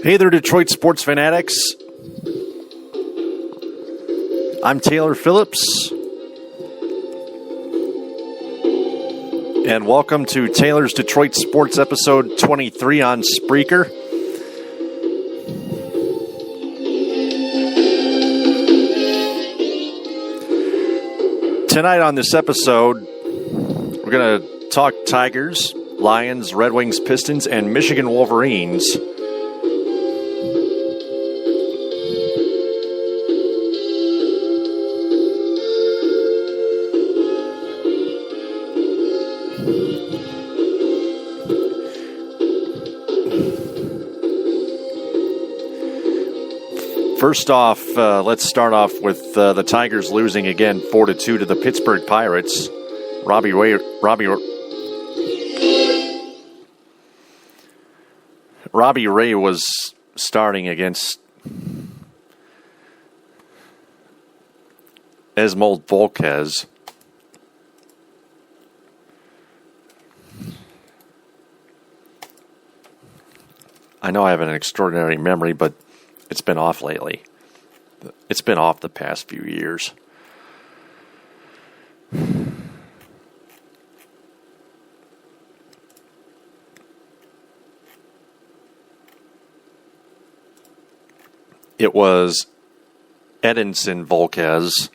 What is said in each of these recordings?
Hey there, Detroit sports fanatics. I'm Taylor Phillips. And welcome to Taylor's Detroit Sports episode 23 on Spreaker. Tonight on this episode, we're going to talk Tigers, Lions, Red Wings, Pistons, and Michigan Wolverines. First off, let's start off with the Tigers losing again 4-2 to the Pittsburgh Pirates. Robbie Ray was starting against Esmold Volquez. I know I have an extraordinary memory, but it's been off lately. It's been off the past few years. It was Edinson Volquez.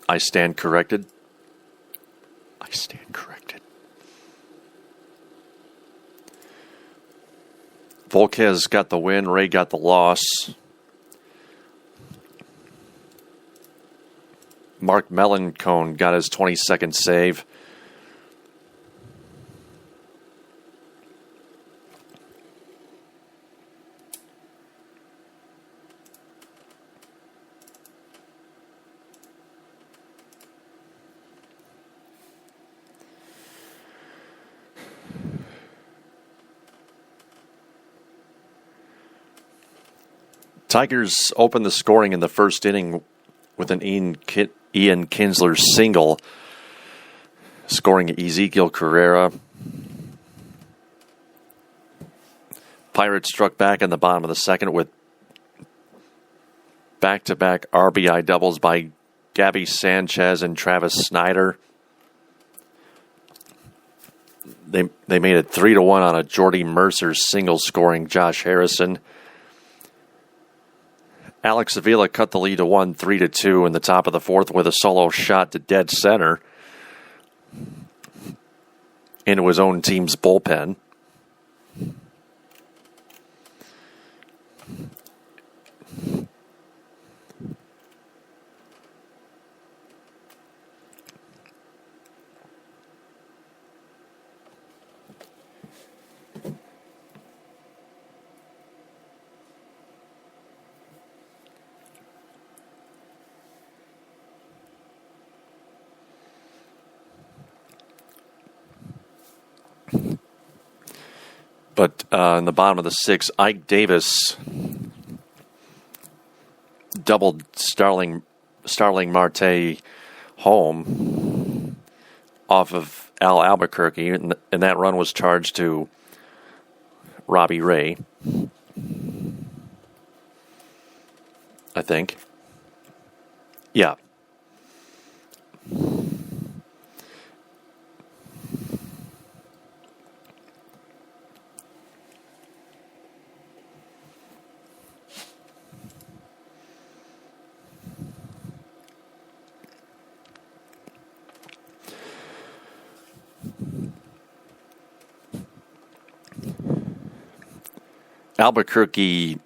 I stand corrected. Volquez got the win. Ray got the loss. Mark Melancone got his 22nd save. Tigers opened the scoring in the first inning with an Ian Kinsler single, scoring Ezekiel Carrera. Pirates struck back in the bottom of the second with back-to-back RBI doubles by Gabby Sanchez and Travis Snyder. They made it 3-1 on a Jordy Mercer single scoring Josh Harrison. Alex Avila cut the lead to 3-2 in the top of the fourth with a solo shot to dead center into his own team's bullpen. But in the bottom of the sixth, Ike Davis doubled Starling Marte home off of Al Albuquerque, and that run was charged to Robbie Ray, I think. Yeah. Albuquerque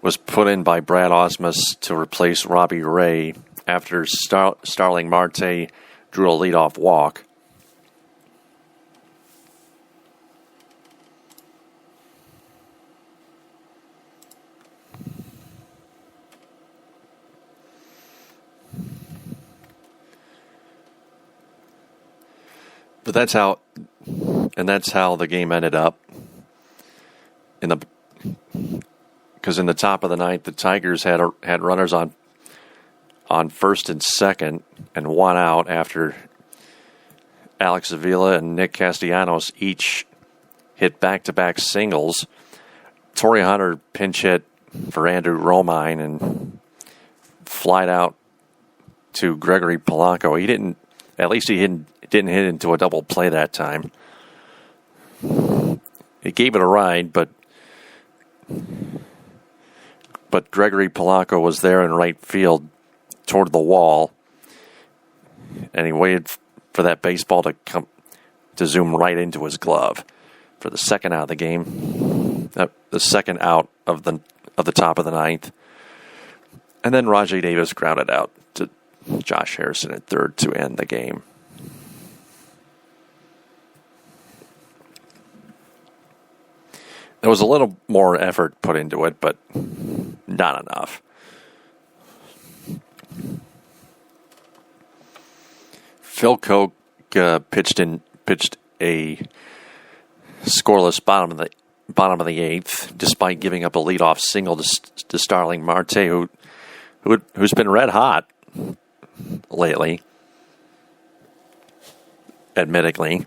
was put in by Brad Osmus to replace Robbie Ray after Starling Marte drew a leadoff walk. But that's how the game ended up. Because in the top of the ninth, the Tigers had runners on first and second and one out after Alex Avila and Nick Castellanos each hit back-to-back singles. Torrey Hunter pinch hit for Andrew Romine and flied out to Gregory Polanco. He didn't hit into a double play that time. He gave it a ride, but Gregory Polanco was there in right field toward the wall, and he waited for that baseball to zoom right into his glove for the second out of the game, the second out of the top of the ninth, and then Rajai Davis grounded out to Josh Harrison at third to end the game. There was a little more effort put into it, but not enough. Phil Koch pitched a scoreless bottom of the eighth, despite giving up a leadoff single to Starling Marte, who's been red hot lately, admittedly.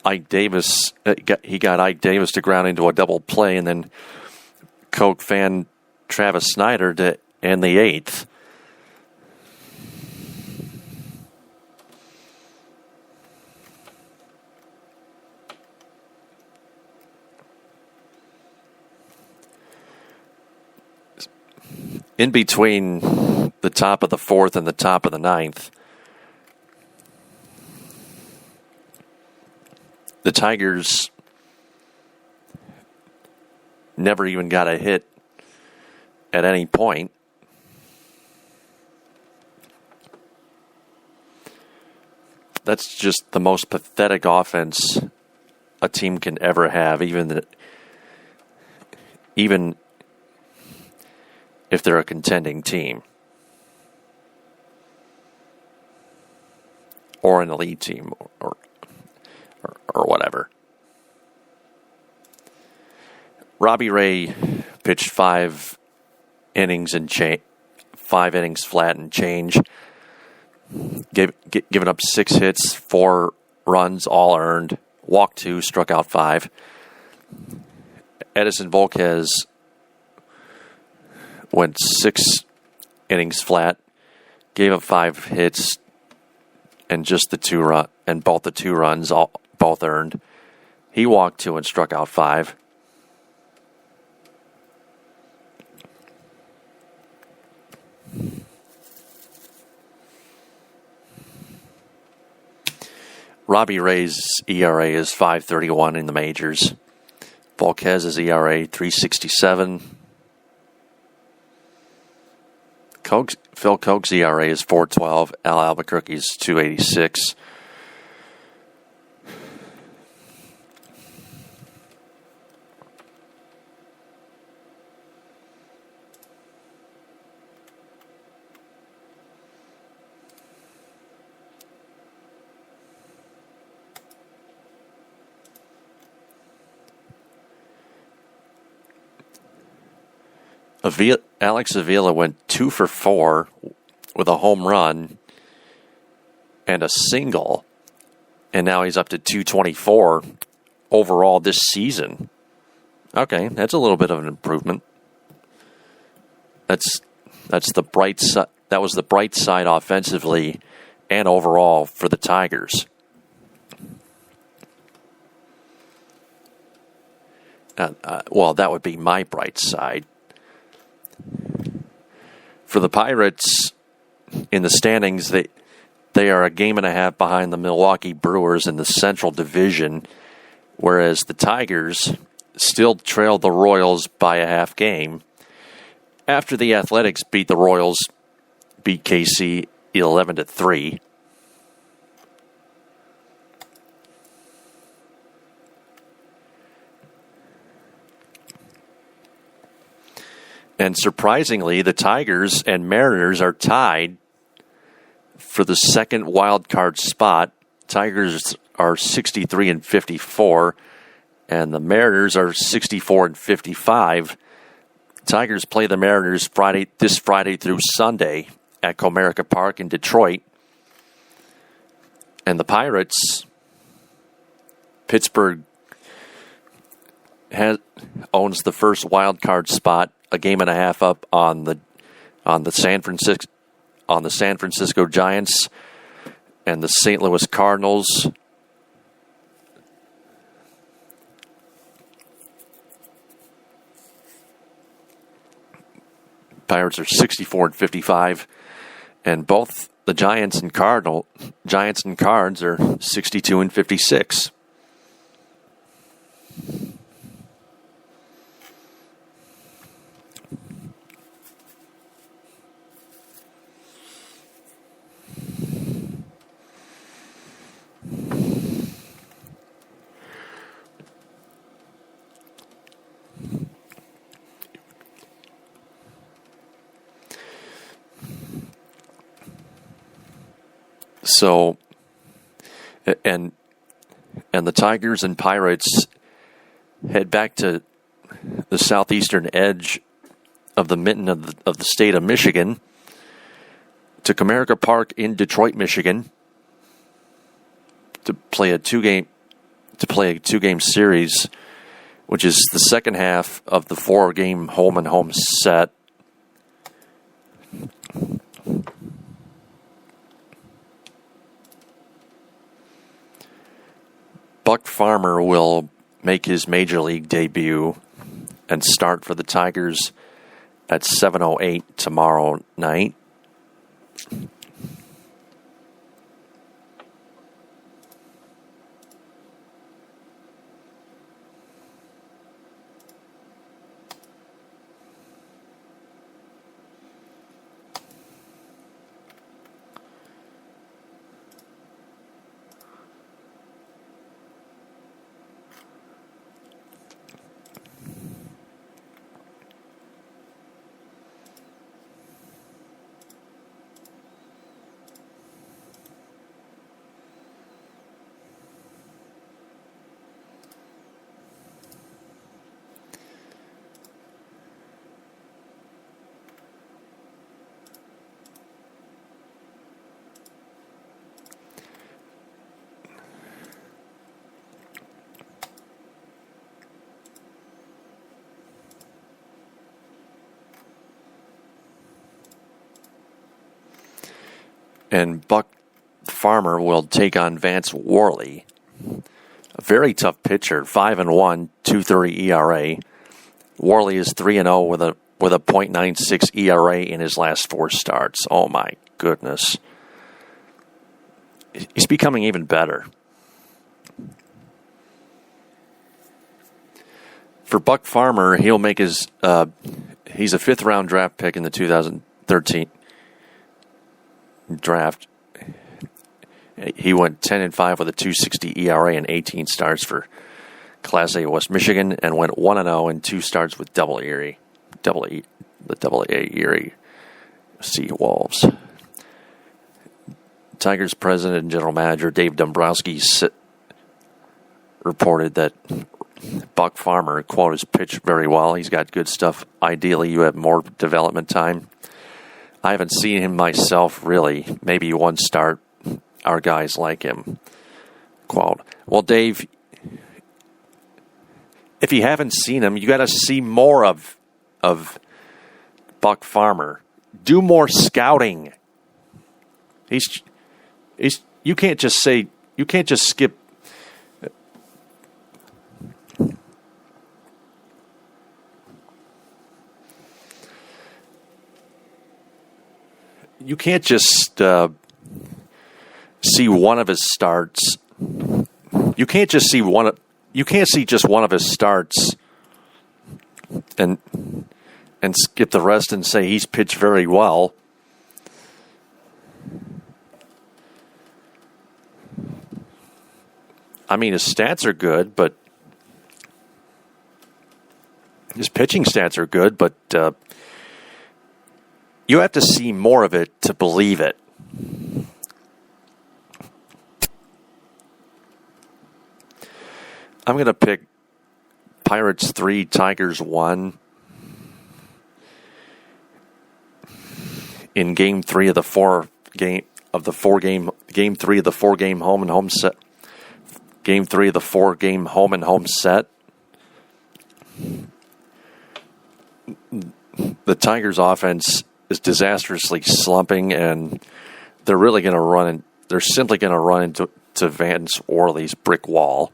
Ike Davis, he got Ike Davis to ground into a double play, and then Koch fanned Travis Snyder to end the eighth. In between the top of the fourth and the top of the ninth, the Tigers never even got a hit at any point. That's just the most pathetic offense a team can ever have, even if they're a contending team or an elite team or whatever. Robbie Ray pitched 5 innings flat and change, giving up 6 hits, 4 runs, all earned, walked 2, struck out 5. Edison Volquez went 6 innings flat, gave up 5 hits, and just both the 2 runs, both earned. He walked 2 and struck out 5. Robbie Ray's ERA is 5.31 in the majors. Volquez's ERA 3.67. Phil Koch's ERA is 4.12. Al Albuquerque's 2.86. Alex Avila went 2 for 4 with a home run and a single, and now he's up to 224 overall this season. Okay, that's a little bit of an improvement. That's the bright side. That was the bright side offensively and overall for the Tigers. Well, that would be my bright side. For the Pirates, in the standings, they are a game and a half behind the Milwaukee Brewers in the Central Division, whereas the Tigers still trail the Royals by a half game after the Athletics beat KC 11-3. And surprisingly, the Tigers and Mariners are tied for the second wild card spot. Tigers are 63-54, and the Mariners are 64-55. Tigers play the Mariners this Friday through Sunday at Comerica Park in Detroit. And the Pirates, Pittsburgh owns the first wild card spot, a game and a half up on the San Francisco Giants and the St. Louis Cardinals. Pirates are 64-55, and both the Giants and Cards are 62-56. So, and the Tigers and Pirates head back to the southeastern edge of the mitten of the state of Michigan, to Comerica Park in Detroit, Michigan, to play a two-game series, which is the second half of the 4-game home-and-home set. Buck Farmer will make his major league debut and start for the Tigers at 7:08 tomorrow night. And Buck Farmer will take on Vance Worley, a very tough pitcher, 5-1, 2.30 ERA. Worley is 3-0 with a .96 ERA in his last 4 starts. Oh my goodness, he's becoming even better. For Buck Farmer, he'll make his. He's a 5th-round draft pick in the 2013 draft. He went 10-5 with a 2.60 ERA and 18 starts for Class A West Michigan, and went 1-0 in 2 starts with the Double-A Erie Sea Wolves. Tigers president and general manager Dave Dombrowski reported that Buck Farmer, quote, has pitched very well. He's got good stuff. Ideally, you have more development time. I haven't seen him myself, really. Maybe one start. Our guys like him. Quote. Well, Dave, if you haven't seen him, you got to see more of Buck Farmer. Do more scouting. He's. You can't just skip. You can't just see one of his starts. You can't just see You can't see just one of his starts and skip the rest and say he's pitched very well. I mean, his stats are good, but his pitching stats are good, but you have to see more of it to believe it. I'm going to pick Pirates 3, Tigers 1 in Game 3 of the four-game Game 3 of the 4-game home and home set. Game 3 of the 4-game home and home set. The Tigers' offense is disastrously slumping, and they're really going to run. They're simply going to run into Vance Worley's brick wall.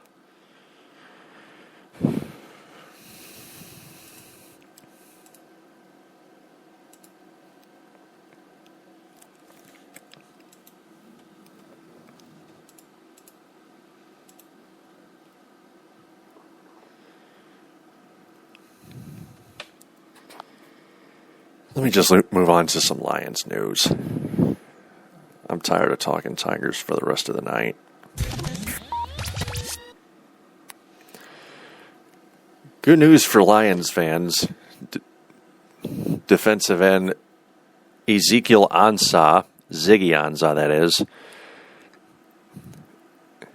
Let me just move on to some Lions news. I'm tired of talking Tigers for the rest of the night. Good news for Lions fans. Defensive end Ezekiel Ansah, Ziggy Ansah that is,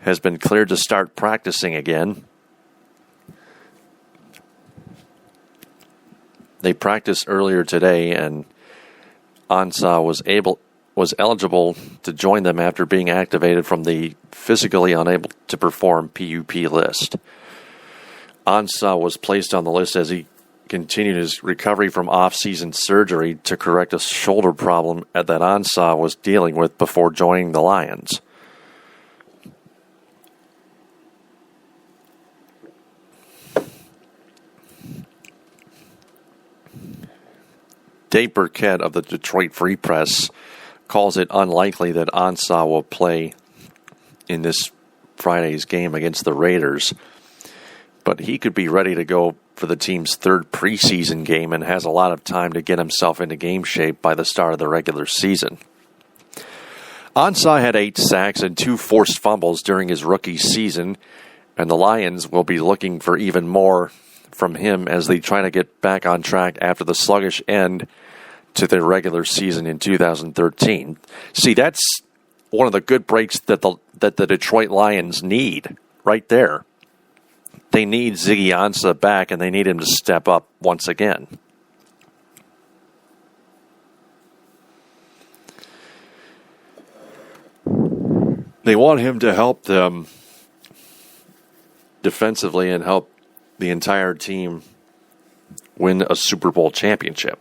has been cleared to start practicing again. They practiced earlier today, and Ansah was eligible to join them after being activated from the physically unable to perform PUP list. Ansah was placed on the list as he continued his recovery from off-season surgery to correct a shoulder problem that Ansah was dealing with before joining the Lions. Dave Burkett of the Detroit Free Press calls it unlikely that Ansah will play in this Friday's game against the Raiders, but he could be ready to go for the team's third preseason game and has a lot of time to get himself into game shape by the start of the regular season. Ansah had 8 sacks and 2 forced fumbles during his rookie season, and the Lions will be looking for even more from him as they try to get back on track after the sluggish end to their regular season in 2013. See, that's one of the good breaks that the Detroit Lions need right there. They need Ziggy Ansah back, and they need him to step up once again. They want him to help them defensively and help the entire team win a Super Bowl championship.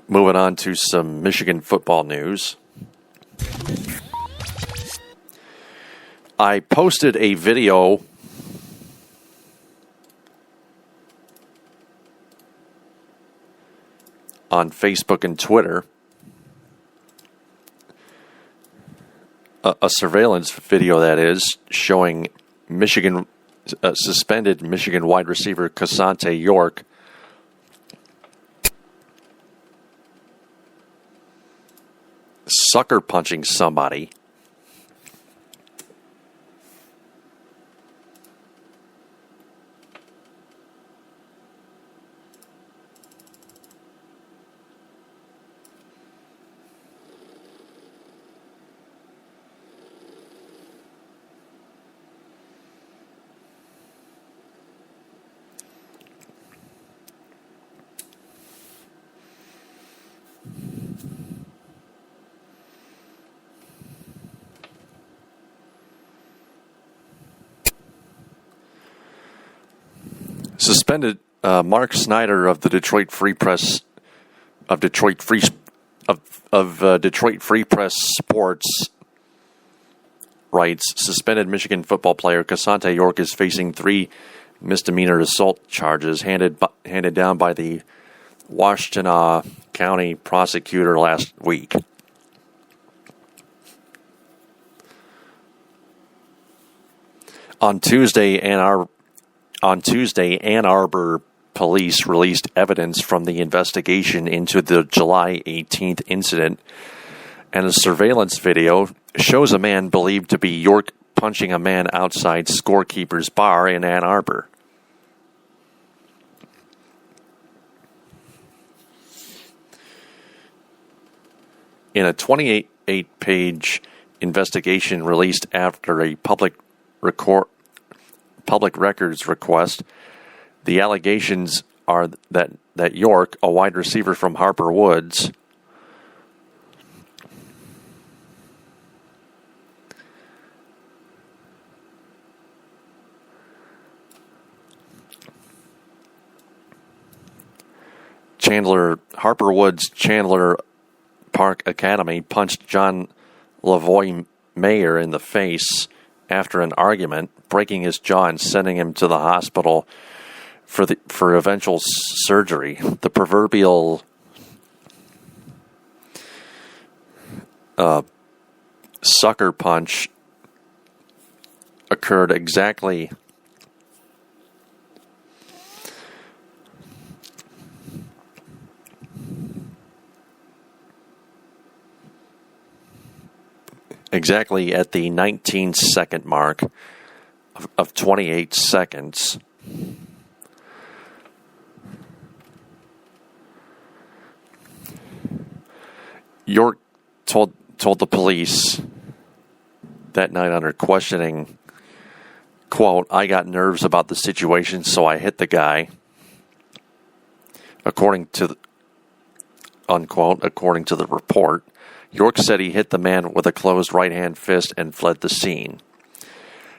Moving on to some Michigan football news. I posted a video on Facebook and Twitter, a surveillance video that is, showing suspended Michigan wide receiver Csont'e York sucker punching somebody. Suspended Mark Snyder of the Detroit Free Press of Detroit Free Press Sports writes, suspended Michigan football player Csont'e York is facing 3 misdemeanor assault charges handed down by the Washtenaw County prosecutor last week. On Tuesday, Ann Arbor police released evidence from the investigation into the July 18th incident, and a surveillance video shows a man believed to be York punching a man outside Scorekeeper's Bar in Ann Arbor. In a 28-page investigation released after a public records request, the allegations are that York, a wide receiver from Harper Woods, Harper Woods Chandler Park Academy punched John Lavoie Mayer in the face after an argument, breaking his jaw and sending him to the hospital for eventual surgery. The proverbial sucker punch occurred exactly at the 19-second mark of 28 seconds. York told the police that night under questioning, quote, "I got nerves about the situation, so I hit the guy," according to the report. York said he hit the man with a closed right-hand fist and fled the scene.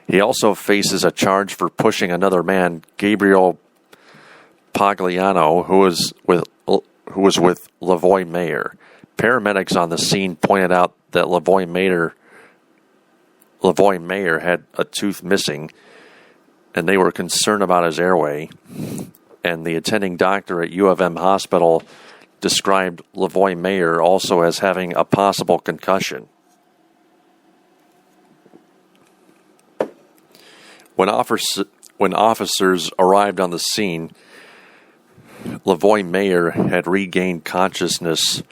He also faces a charge for pushing another man, Gabriel Pagliano, who was with Lavoie Mayer. Paramedics on the scene pointed out that Lavoie Mayer had a tooth missing, and they were concerned about his airway. And the attending doctor at U of M Hospital described Lavoie Mayer also as having a possible concussion. When officers arrived on the scene, Lavoie Mayer had regained consciousness,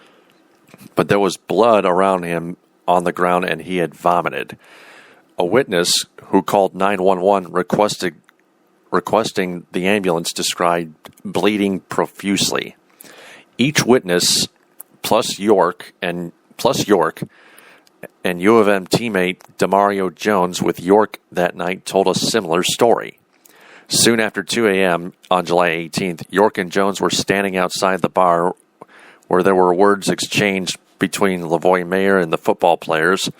but there was blood around him on the ground and he had vomited. A witness who called 911 requesting the ambulance described bleeding profusely. Each witness, plus York and U of M teammate Demario Jones with York that night, told a similar story. Soon after 2 a.m. on July 18th, York and Jones were standing outside the bar where there were words exchanged between Lavoie Mayer and the football players.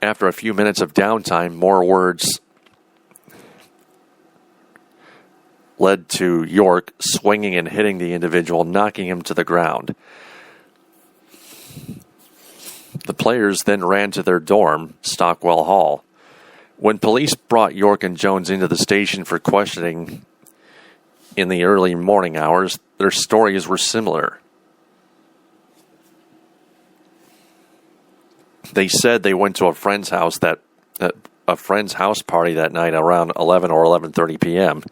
After a few minutes of downtime, more words led to York swinging and hitting the individual, knocking him to the ground. The players then ran to their dorm, Stockwell Hall. When police brought York and Jones into the station for questioning in the early morning hours, their stories were similar. They said they went to a friend's house party that night around 11 or 11:30 p.m.,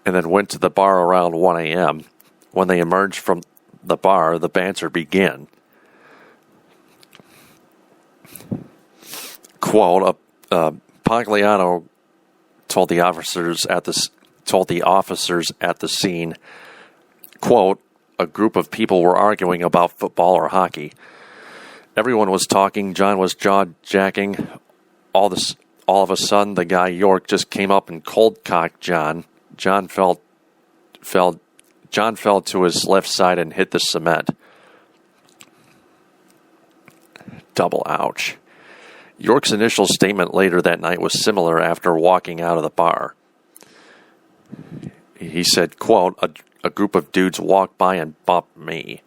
and then went to the bar around 1 a.m. When they emerged from the bar, the banter began. Quote, Pagliano told the officers at the scene, quote, "A group of people were arguing about football or hockey. Everyone was talking. John was jaw-jacking. All of a sudden, the guy York just came up and cold-cocked John. John fell to his left side and hit the cement." Double ouch. York's initial statement later that night was similar after walking out of the bar. He said, quote, a group of dudes walked by and bumped me.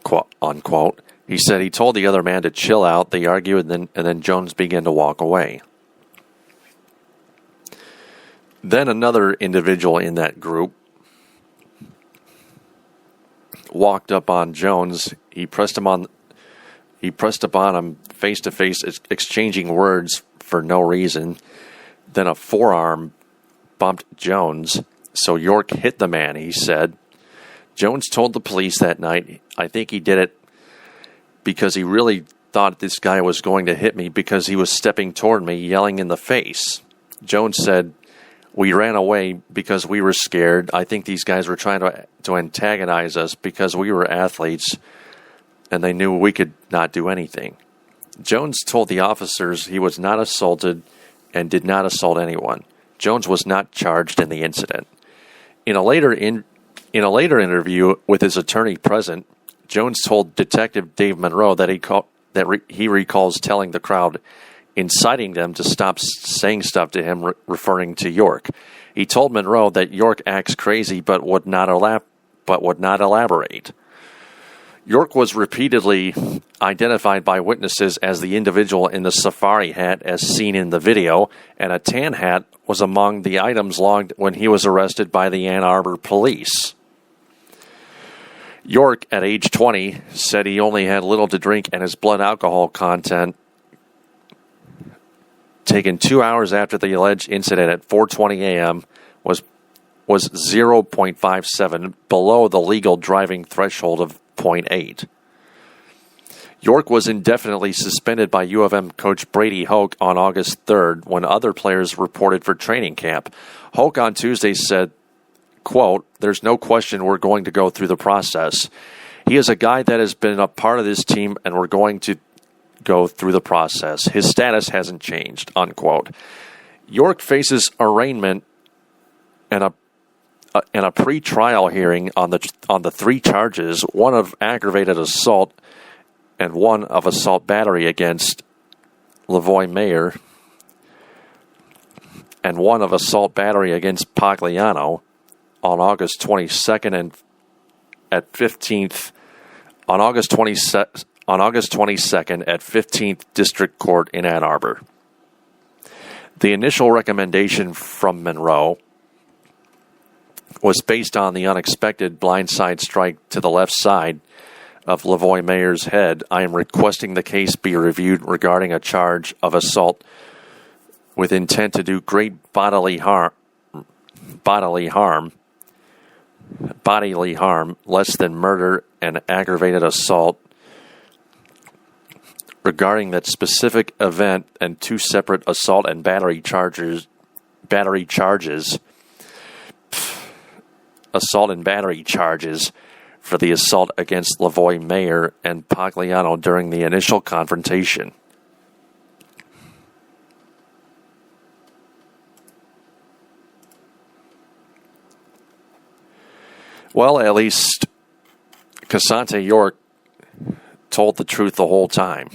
Quote, unquote. He said he told the other man to chill out. They argued, and then Jones began to walk away. Then another individual in that group walked up on Jones. He pressed upon him face to face, exchanging words for no reason. Then a forearm bumped Jones, so York hit the man, he said. Jones told the police that night, "I think he did it because he really thought this guy was going to hit me because he was stepping toward me, yelling in the face." Jones said, We ran away because we were scared. I think these guys were trying to antagonize us because we were athletes and they knew we could not do anything. Jones told the officers he was not assaulted and did not assault anyone. Jones was not charged in the incident. In a later interview with his attorney present, Jones told Detective Dave Monroe that he recalls telling the crowd, inciting them to stop saying stuff to him, referring to York. He told Monroe that York acts crazy but would not elaborate. York was repeatedly identified by witnesses as the individual in the safari hat as seen in the video, and a tan hat was among the items logged when he was arrested by the Ann Arbor police. York, at age 20, said he only had little to drink and his blood alcohol content, taken 2 hours after the alleged incident at 4:20 a.m., was 0.57, below the legal driving threshold of 0.8. York was indefinitely suspended by U of M coach Brady Hoke on August 3rd when other players reported for training camp. Hoke on Tuesday said, quote, "There's no question we're going to go through the process. He is a guy that has been a part of this team and we're going to go through the process. His status hasn't changed," unquote. York faces arraignment and a pre-trial hearing on the three charges, one of aggravated assault and one of assault battery against Lavoie Mayer and one of assault battery against Pagliano on August 22nd and at 15th on August 22nd at 15th District Court in Ann Arbor. The initial recommendation from Monroe was based on the unexpected blindside strike to the left side of Lavoie Mayer's head. "I am requesting the case be reviewed regarding a charge of assault with intent to do great bodily harm, less than murder and aggravated assault regarding that specific event and two separate assault and battery charges, assault and battery charges for the assault against Lavoie Mayer and Pagliano during the initial confrontation." Well, at least Csont'e York told the truth the whole time.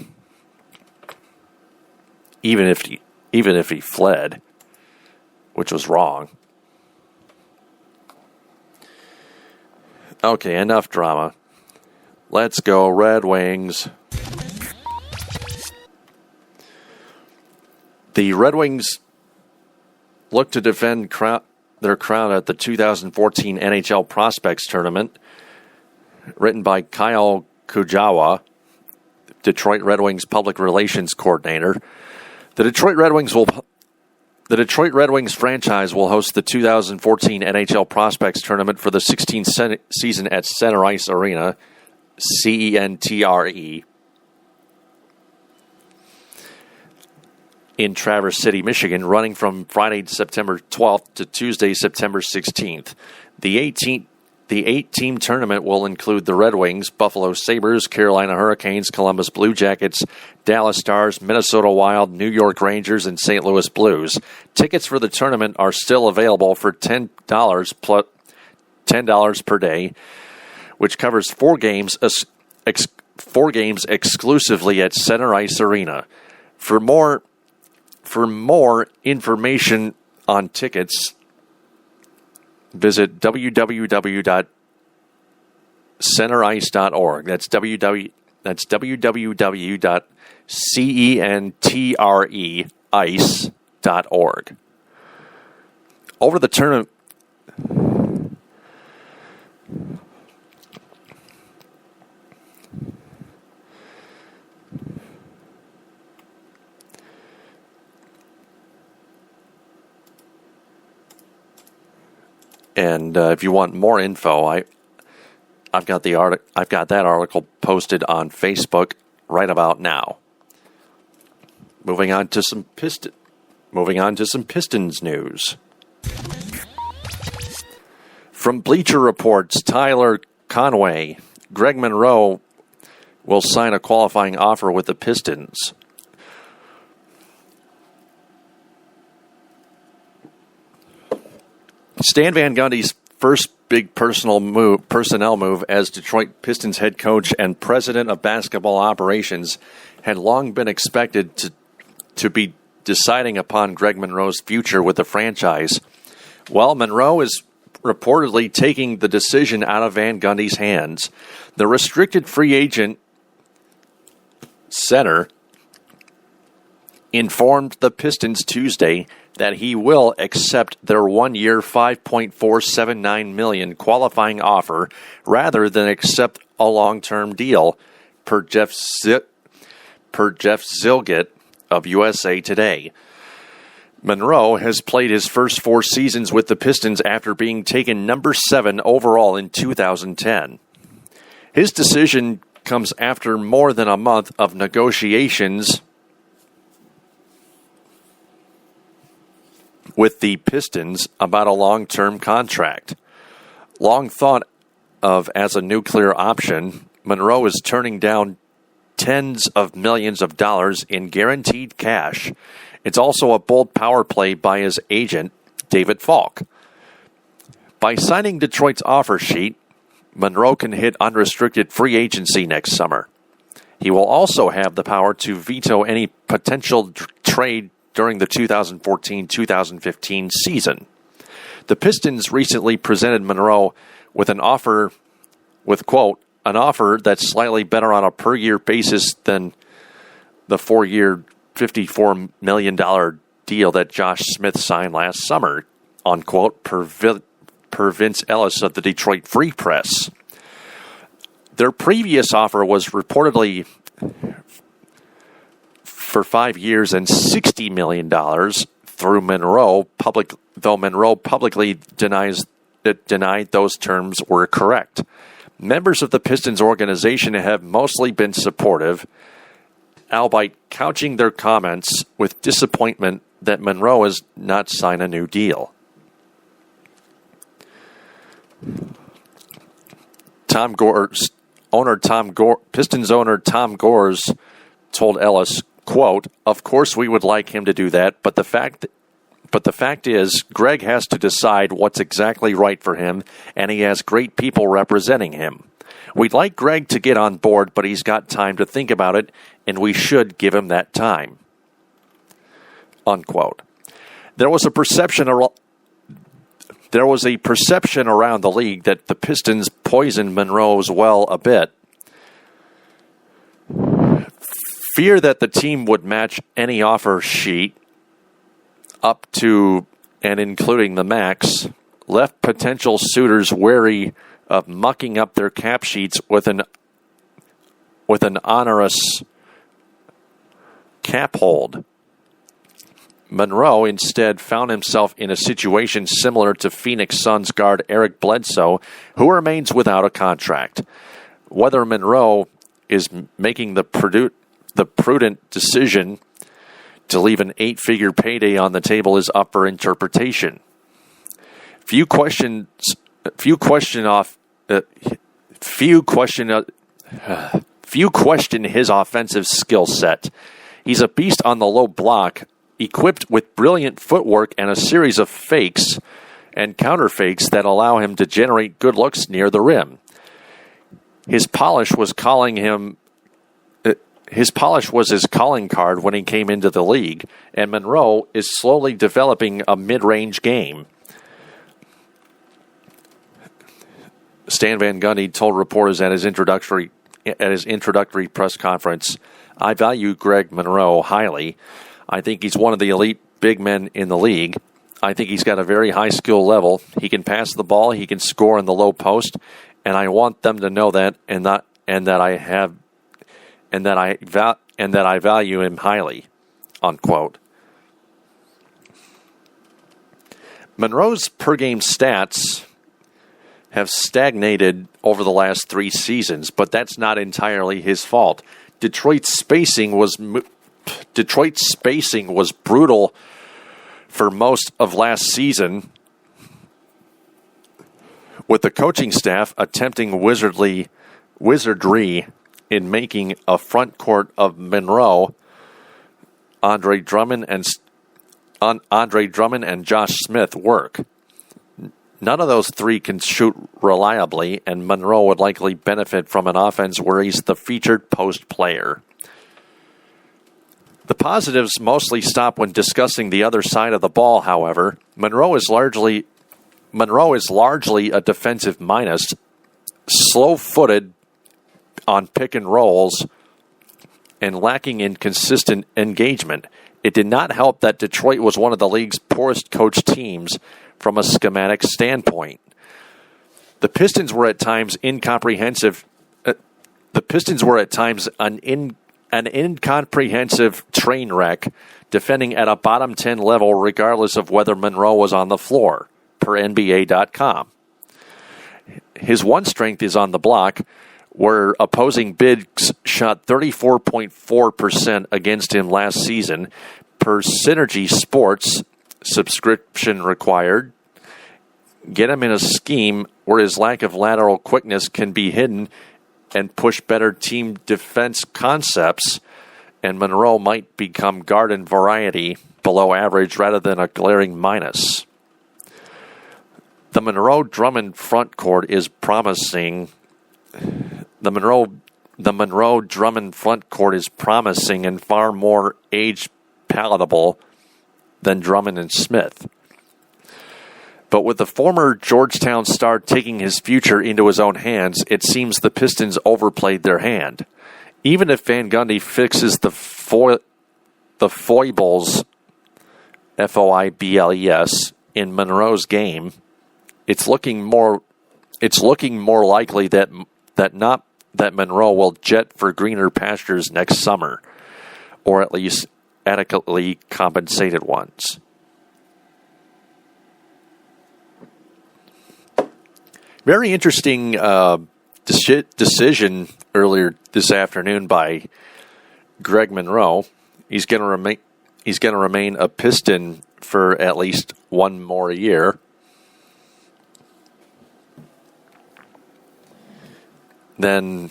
Even if he fled, which was wrong. Okay, enough drama. Let's go Red Wings. The Red Wings look to defend their crown at the 2014 NHL Prospects Tournament, written by Kyle Kujawa, Detroit Red Wings public relations coordinator. The Detroit Red Wings franchise will host the 2014 NHL Prospects Tournament for the 16th season at Center Ice Arena, CENTRE, in Traverse City, Michigan, running from Friday, September 12th to Tuesday, September 16th. The eight-team tournament will include the Red Wings, Buffalo Sabres, Carolina Hurricanes, Columbus Blue Jackets, Dallas Stars, Minnesota Wild, New York Rangers, and St. Louis Blues. Tickets for the tournament are still available for $10 plus $10 per day, which covers four games exclusively at Center Ice Arena. For more information on tickets, visit www.centerice.org. That's www.centreice.org. Over the tournament, and if you want more info, I've got that article posted on Facebook right about now. Moving on to some Pistons news. From Bleacher Report's Tyler Conway, Greg Monroe will sign a qualifying offer with the Pistons. Stan Van Gundy's first big personnel move as Detroit Pistons head coach and president of basketball operations had long been expected to be deciding upon Greg Monroe's future with the franchise. Well, Monroe is reportedly taking the decision out of Van Gundy's hands. The restricted free agent center informed the Pistons Tuesday that he will accept their one-year $5.479 million qualifying offer rather than accept a long-term deal, per Jeff Zilgett of USA Today. Monroe has played his first 4 seasons with the Pistons after being taken number 7 overall in 2010. His decision comes after more than a month of negotiations with the Pistons about a long-term contract. Long thought of as a nuclear option, Monroe is turning down tens of millions of dollars in guaranteed cash. It's also a bold power play by his agent, David Falk. By signing Detroit's offer sheet, Monroe can hit unrestricted free agency next summer. He will also have the power to veto any potential trade during the 2014-2015 season. The Pistons recently presented Monroe with an offer, quote, an offer that's slightly better on a per-year basis than the 4-year, $54 million deal that Josh Smith signed last summer, unquote, per Vince Ellis of the Detroit Free Press. Their previous offer was reportedly for 5 years and $60 million through Monroe, though Monroe publicly denied those terms were correct. Members of the Pistons organization have mostly been supportive, albeit couching their comments with disappointment that Monroe has not signed a new deal. Pistons owner Tom Gores told Ellis, quote, "Of course we would like him to do that, but the fact is Greg has to decide what's exactly right for him, and he has great people representing him. We'd like Greg to get on board, but he's got time to think about it, and we should give him that time." Unquote. There was a perception around the league that the Pistons poisoned Monroe's well a bit. Fear that the team would match any offer sheet up to and including the max left potential suitors wary of mucking up their cap sheets with an onerous cap hold. Monroe instead found himself in a situation similar to Phoenix Suns guard Eric Bledsoe, who remains without a contract. Whether Monroe is making the prudent decision to leave an 8-figure payday on the table is up for interpretation. Few question his offensive skill set. He's a beast on the low block, equipped with brilliant footwork and a series of fakes and counter fakes that allow him to generate good looks near the rim. His polish was his calling card when he came into the league, and Monroe is slowly developing a mid-range game. Stan Van Gundy told reporters at his introductory press conference, "I value Greg Monroe highly. I think he's one of the elite big men in the league. I think he's got a very high skill level. He can pass the ball, he can score in the low post, and I want them to know that and that I value him highly." Unquote. Monroe's per-game stats have stagnated over the last 3 seasons, but that's not entirely his fault. Detroit's spacing was brutal for most of last season, with the coaching staff attempting wizardry in making a front court of Monroe, Andre Drummond, and Josh Smith work. None of those three can shoot reliably, and Monroe would likely benefit from an offense where he's the featured post player. The positives mostly stop when discussing the other side of the ball, however. Monroe is largely a defensive minus, slow-footed on pick and rolls, and lacking in consistent engagement. It did not help that Detroit was one of the league's poorest coached teams from a schematic standpoint. The Pistons were at times incomprehensive. An incomprehensive train wreck, defending at a bottom 10 level regardless of whether Monroe was on the floor, per NBA.com. His one strength is on the block, where opposing bigs shot 34.4% against him last season, per Synergy Sports, subscription required. Get him in a scheme where his lack of lateral quickness can be hidden and push better team defense concepts, and Monroe might become garden variety below average rather than a glaring minus. The Monroe-Drummond front court is promising. The Monroe-Drummond front court is promising and far more age-palatable than Drummond and Smith. But with the former Georgetown star taking his future into his own hands, it seems the Pistons overplayed their hand. Even if Van Gundy fixes the foibles, Foibles, in Monroe's game, it's looking more likely that Monroe will jet for greener pastures next summer, or at least adequately compensated ones. Very interesting decision earlier this afternoon by Greg Monroe. He's going to remain a Piston for at least one more year. Then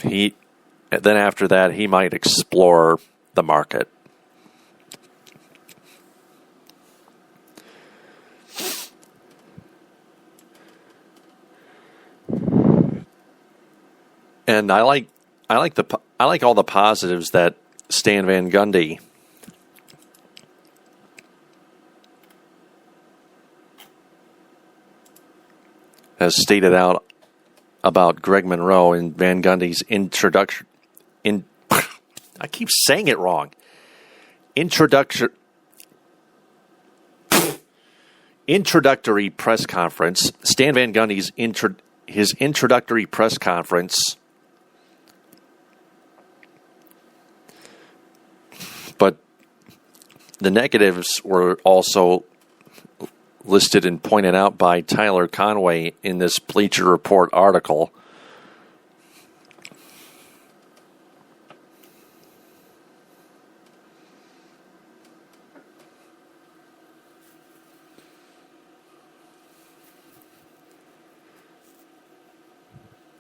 after that, he might explore the market. And I like all the positives that Stan Van Gundy has stated out about Greg Monroe in Van Gundy's introduction. I keep saying it wrong. Introductory press conference. Stan Van Gundy's his introductory press conference. But the negatives were also listed and pointed out by Tyler Conway in this Bleacher Report article.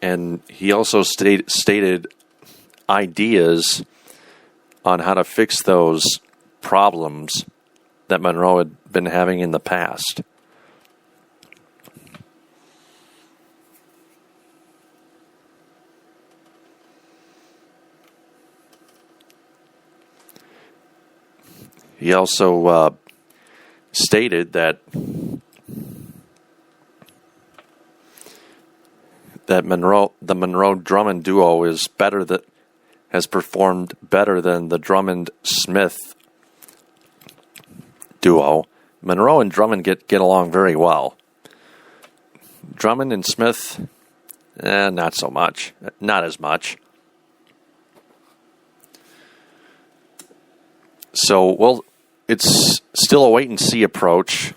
And he also stated ideas on how to fix those problems that Monroe had been having in the past. He also stated that the Monroe-Drummond duo has performed better than the Drummond-Smith duo. Monroe and Drummond get along very well. Drummond and Smith, not so much. Not as much. So, it's still a wait-and-see approach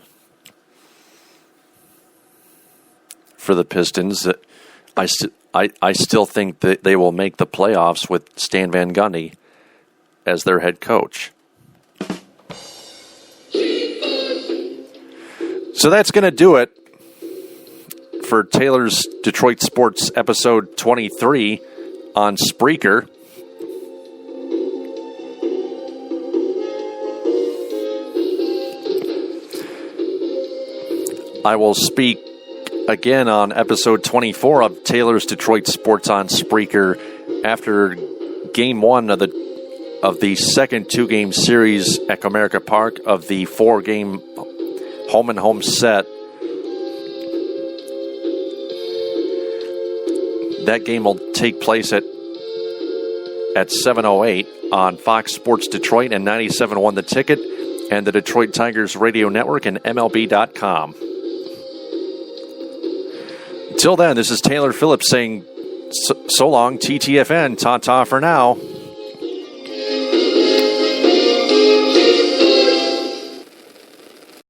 for the Pistons. I still think that they will make the playoffs with Stan Van Gundy as their head coach. So that's going to do it for Taylor's Detroit Sports episode 23 on Spreaker. I will speak again on episode 24 of Taylor's Detroit Sports on Spreaker after game one of the second two-game series at Comerica Park of the four-game home-and-home set. That game will take place at 7:08 on Fox Sports Detroit and 97.1 The Ticket and the Detroit Tigers Radio Network and MLB.com. Until then, this is Taylor Phillips saying so long, TTFN, ta-ta for now.